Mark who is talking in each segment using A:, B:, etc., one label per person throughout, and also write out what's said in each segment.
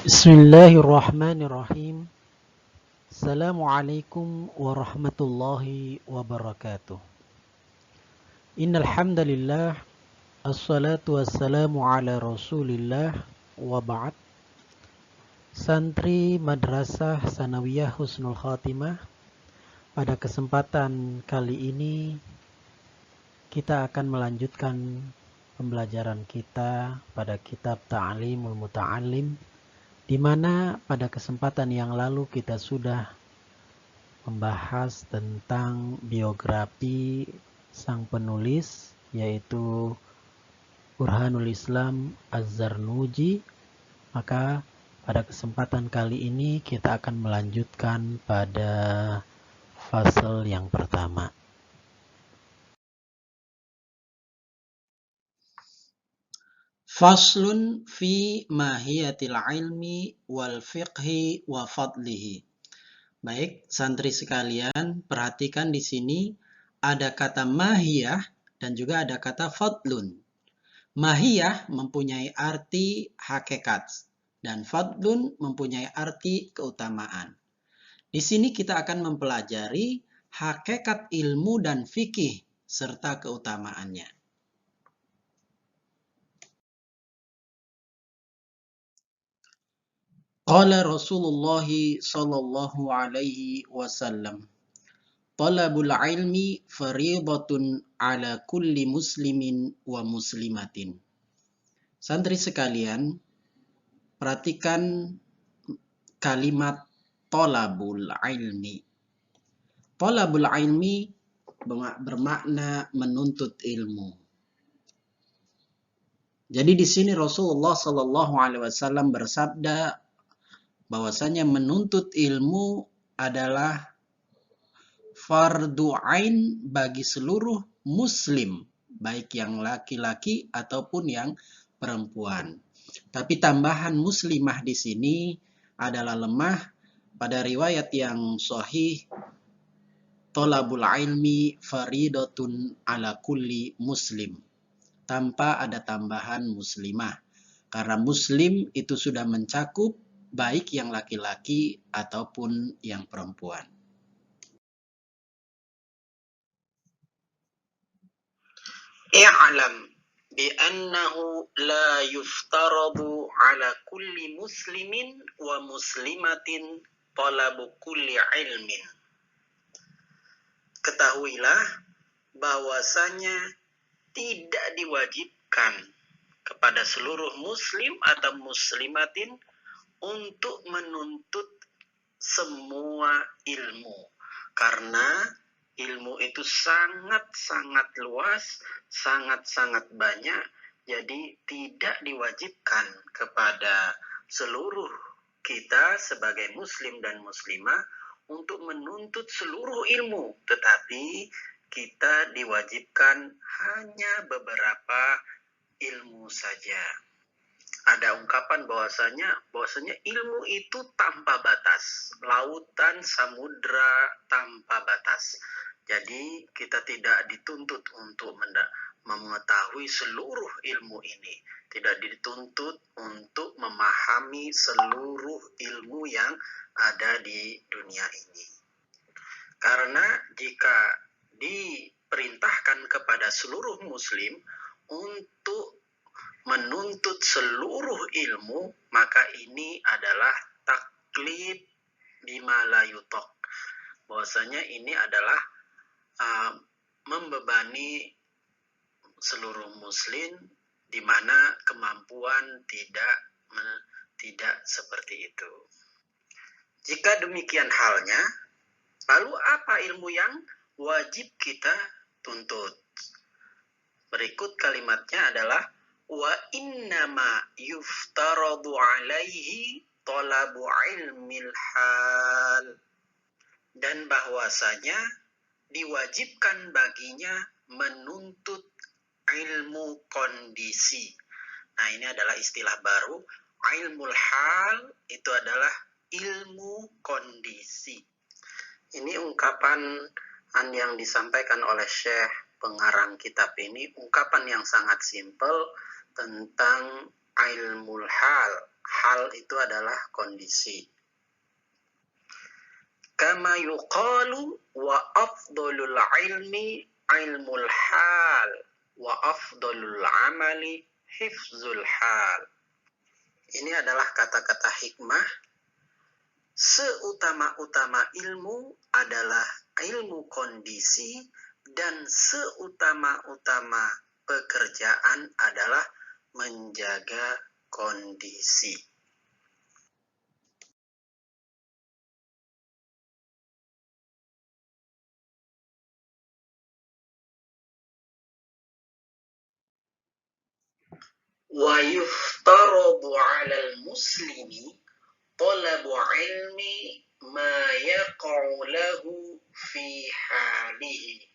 A: Bismillahirrahmanirrahim. Assalamualaikum warahmatullahi wabarakatuh. Innal hamdalillah assalatu wassalamu ala Rasulillah wa ba'd. Santri Madrasah Sanawiyah Husnul Khatimah, pada kesempatan kali ini kita akan melanjutkan pembelajaran kita pada kitab Ta'limul Muta'allim, di mana pada kesempatan yang lalu kita sudah membahas tentang biografi sang penulis, yaitu Burhanul Islam Az-Zarnuji. Maka pada kesempatan kali ini kita akan melanjutkan pada fasal yang pertama. Faslun fi mahiyatil ilmi wal fiqhi wa fadlihi. Baik, santri sekalian, perhatikan di sini ada kata mahiyah dan juga ada kata fadlun. Mahiyah mempunyai arti hakikat dan fadlun mempunyai arti keutamaan. Di sini kita akan mempelajari hakikat ilmu dan fikih serta keutamaannya. Qala Rasulullah sallallahu alaihi wasallam, talabul ilmi fariidatun ala kulli muslimin wa muslimatin. Santri sekalian, perhatikan kalimat talabul ilmi. Talabul ilmi bermakna menuntut ilmu. Jadi di sini Rasulullah sallallahu alaihi wasallam bersabda bahwasanya menuntut ilmu adalah fardu ain bagi seluruh muslim, baik yang laki-laki ataupun yang perempuan. Tapi tambahan muslimah di sini adalah lemah. Pada riwayat yang sahih, thalabul ilmi faridatun ala kulli muslim, tanpa ada tambahan muslimah. Karena muslim itu sudah mencakup baik yang laki-laki ataupun yang perempuan. I'lam bi'annahu la yuftaradu ala kulli muslimin wa muslimatin talabu kulli ilmin. Ketahuilah bahwasanya tidak diwajibkan kepada seluruh muslim atau muslimatin untuk menuntut semua ilmu, karena ilmu itu sangat-sangat luas, sangat-sangat banyak, jadi tidak diwajibkan kepada seluruh kita sebagai muslim dan muslimah untuk menuntut seluruh ilmu, tetapi kita diwajibkan hanya beberapa ilmu saja. Ada ungkapan bahwasanya ilmu itu tanpa batas, lautan samudra tanpa batas. Jadi kita tidak dituntut untuk mengetahui seluruh ilmu ini, tidak dituntut untuk memahami seluruh ilmu yang ada di dunia ini. Karena jika diperintahkan kepada seluruh muslim untuk menuntut seluruh ilmu, maka ini adalah taklid bima la yutok. Bahwasanya ini adalah membebani seluruh muslim di mana kemampuan tidak seperti itu. Jika demikian halnya, lalu apa ilmu yang wajib kita tuntut? Berikut kalimatnya adalah wa innama yuftaradu alaihi talabu ilmil hal, dan bahwasanya diwajibkan baginya menuntut ilmu kondisi. Nah, ini adalah istilah baru. Ilmul hal itu adalah ilmu kondisi. Ini ungkapan yang disampaikan oleh Syekh pengarang kitab ini, ungkapan yang sangat simpel tentang ilmul hal. Hal hal itu adalah kondisi. Kama yuqalu wa afdalul ilmi ilmul hal wa afdalul amali hifzul hal. Ini adalah kata-kata hikmah. Seutama-utama ilmu adalah ilmu kondisi dan seutama-utama pekerjaan adalah menjaga kondisi. Wa yuftaradu 'alal muslimi talabu 'ilmi ma yaqa'u lahu fi halihi.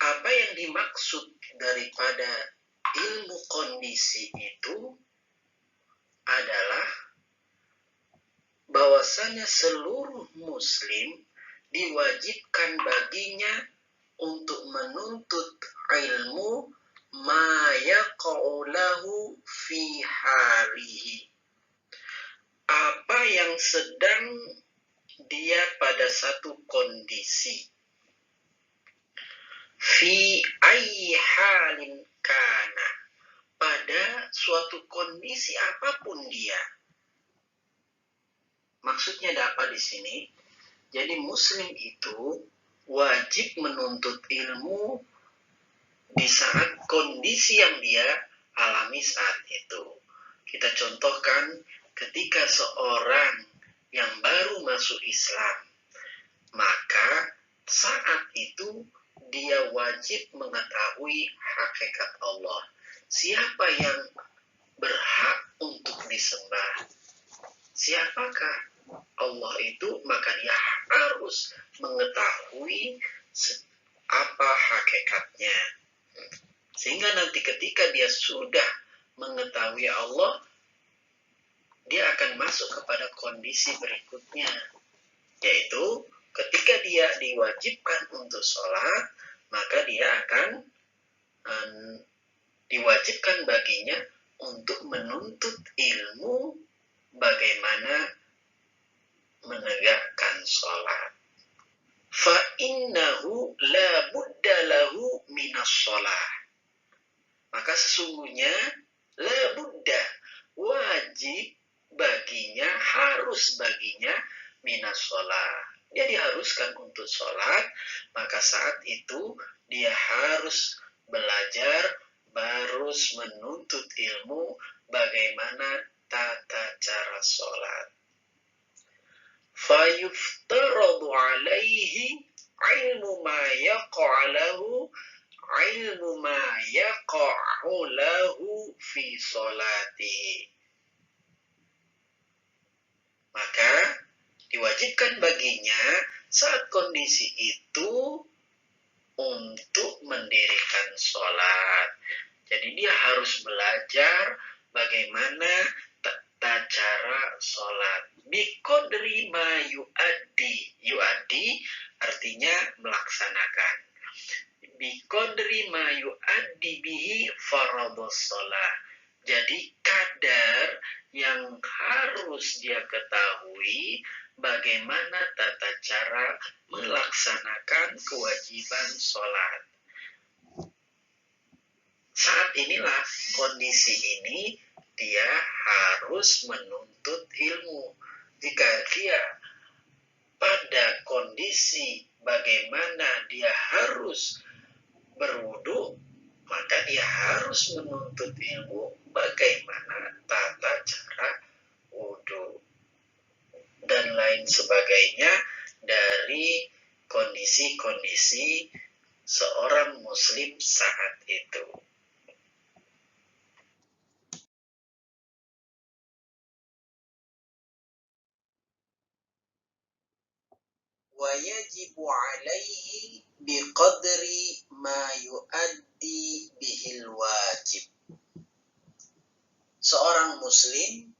A: Apa yang dimaksud daripada ilmu kondisi itu adalah bahwasanya seluruh muslim diwajibkan baginya untuk menuntut ilmu ma yaqa'u lahu fi halihi. Apa yang sedang dia pada satu kondisi. Fi ayyi halin kana. Pada suatu kondisi apapun dia. Maksudnya ada apa di sini? Jadi muslim itu wajib menuntut ilmu di saat kondisi yang dia alami saat itu. Kita contohkan ketika seorang yang baru masuk Islam, maka saat itu dia wajib mengetahui hakikat Allah. Siapa yang berhak untuk disembah? Siapakah Allah itu? Maka dia harus mengetahui apa hakikatnya. Sehingga nanti ketika dia sudah mengetahui Allah, dia akan masuk kepada kondisi berikutnya, yaitu ketika dia diwajibkan untuk sholat, maka dia akan diwajibkan baginya untuk menuntut ilmu bagaimana menegakkan sholat. Fa innahu la budda lahu minas sholat. Maka sesungguhnya la budda, wajib baginya, harus baginya minas sholat. Dia diharuskan untuk sholat, maka saat itu dia harus belajar, harus menuntut ilmu bagaimana tata cara sholat. Fayuftaradu alaihi ilmu ma yaqa'alahu ilmu ma yaqa'u lahu fi sholatihi. Maka diwajibkan baginya saat kondisi itu untuk mendirikan sholat. Jadi dia harus belajar bagaimana tata cara sholat. Biqadri ma yu'addi. Yu'addi artinya melaksanakan. Biqadri ma yu'addi bihi faradhus sholat. Jadi kadar yang harus dia ketahui bagaimana tata cara melaksanakan kewajiban sholat. Saat inilah kondisi ini dia harus menuntut ilmu. Jika dia pada kondisi bagaimana dia harus berwudu, maka dia harus menuntut ilmu bagaimana tata cara wudu dan lain sebagainya dari kondisi-kondisi seorang muslim saat itu. Wa yajibu alaihi biqadri ma yu'addi bihil wajib. Seorang muslim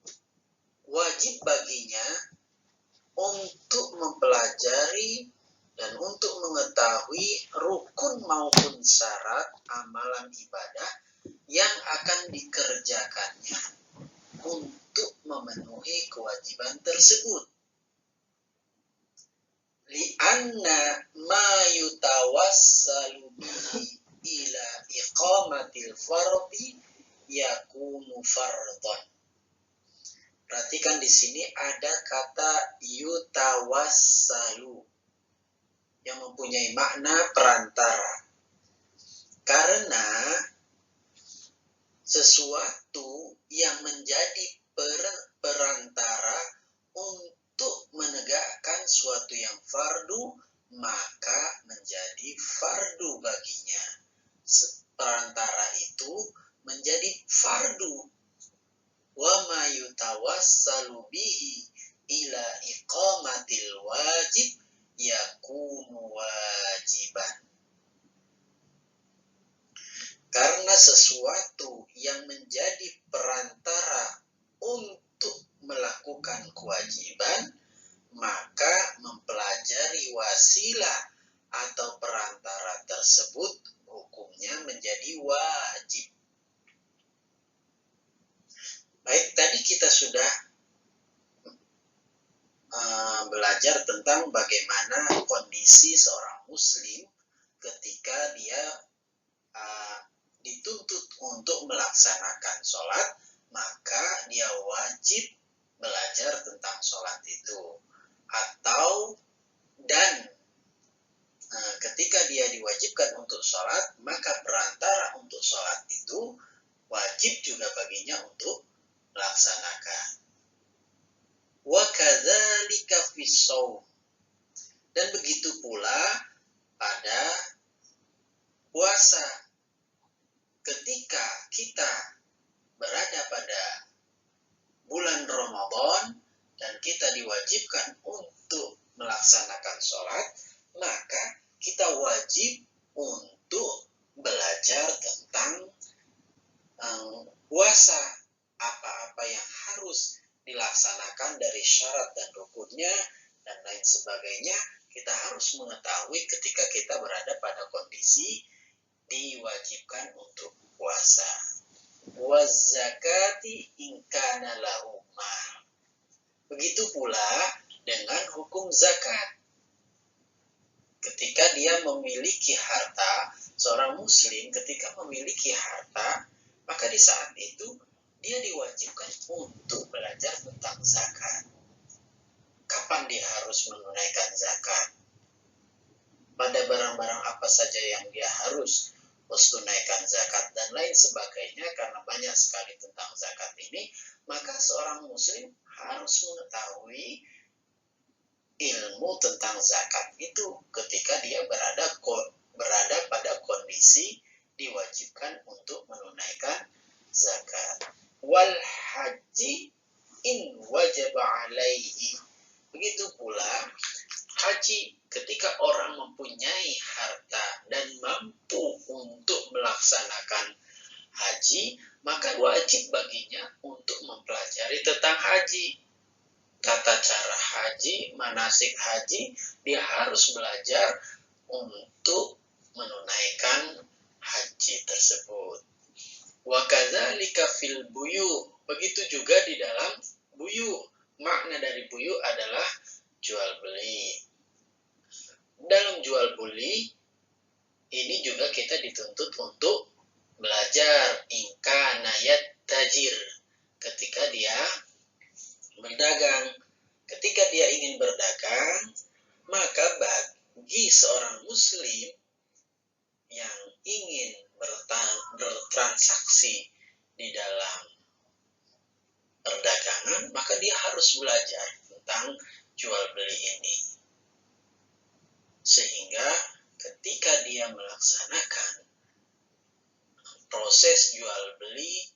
A: wajib baginya untuk mempelajari dan untuk mengetahui rukun maupun syarat amalan ibadah yang akan dikerjakannya untuk kewajiban tersebut. Li'anna ma yutawassalu bihi ila iqamatil fardi yakunu fardhan. Perhatikan di sini ada kata yutawassalu yang mempunyai makna perantara. Karena sesuatu yang menjadi perantara untuk menegakkan suatu yang fardu, maka menjadi fardu baginya. Perantara itu menjadi fardu. Wa ma yutawassalu bihi ila iqamatil wajib yakunu wajiban. Karena sesuatu yang menjadi perantara untuk melakukan kewajiban, maka mempelajari wasilah atau perantara tersebut hukumnya menjadi wajib. Baik, tadi kita sudah belajar tentang bagaimana kondisi seorang muslim ketika dia dituntut untuk melaksanakan sholat, maka dia wajib belajar tentang sholat itu. Dan ketika dia diwajibkan untuk sholat, maka perantara untuk sholat itu wajib juga baginya untuk melaksanakan. Wa kadzalika fis shaum. Dan begitu pula pada puasa. Ketika kita berada pada bulan Ramadan dan kita diwajibkan untuk melaksanakan sholat, maka kita wajib untuk belajar tentang puasa, apa-apa yang harus dilaksanakan dari syarat dan rukunnya dan lain sebagainya. Kita harus mengetahui ketika kita berada pada kondisi diwajibkan untuk puasa. Wazakati ingkana lahu mal. Begitu pula dengan hukum zakat. Ketika dia memiliki harta, seorang muslim ketika memiliki harta, maka di saat itu dia diwajibkan untuk belajar tentang zakat. Kapan dia harus menunaikan zakat? Pada barang-barang apa saja yang dia harus tunaikan zakat dan lain sebagainya. Karena banyak sekali tentang zakat ini, maka seorang muslim harus mengetahui ilmu tentang zakat itu ketika dia berada pada kondisi diwajibkan untuk menunaikan zakat. Wal haji in wajaba alaihi. Begitu pula haji, ketika orang mempunyai harta dan mampu untuk melaksanakan haji, maka wajib baginya untuk mempelajari tentang haji. Tata cara haji, manasik haji, dia harus belajar untuk menunaikan haji tersebut. Wa kadzalika fil buyu. Begitu juga di dalam buyu. Makna dari buyu adalah jual beli. Dalam jual beli ini juga kita dituntut untuk belajar ingkana yattajir, ketika dia berdagang. Ketika dia ingin berdagang, maka bagi seorang muslim yang ingin bertransaksi di dalam perdagangan, maka dia harus belajar tentang jual beli ini. Sehingga ketika dia melaksanakan proses jual beli,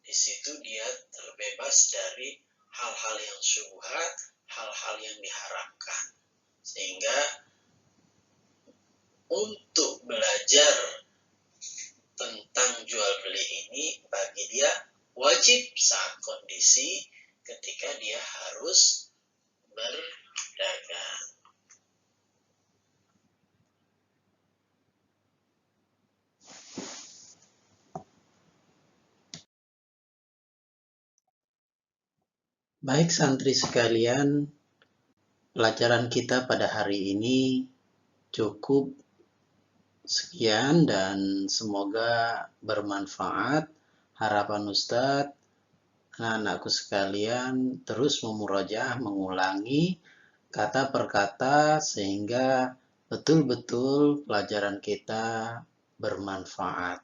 A: di situ dia terbebas dari hal-hal yang syubhat, hal-hal yang diharamkan. Sehingga untuk belajar tentang jual beli ini bagi dia wajib saat kondisi ketika dia harus berdagang. Baik santri sekalian, pelajaran kita pada hari ini cukup sekian dan semoga bermanfaat. Harapan Ustadz, anak-anakku sekalian terus memurajaah, mengulangi kata per kata sehingga betul-betul pelajaran kita bermanfaat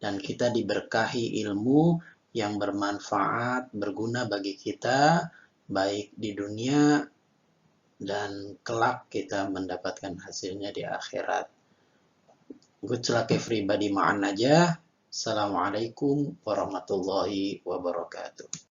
A: dan kita diberkahi ilmu yang bermanfaat, berguna bagi kita baik di dunia dan kelak kita mendapatkan hasilnya di akhirat. Good luck everybody, ma'an aja. Assalamualaikum warahmatullahi wabarakatuh.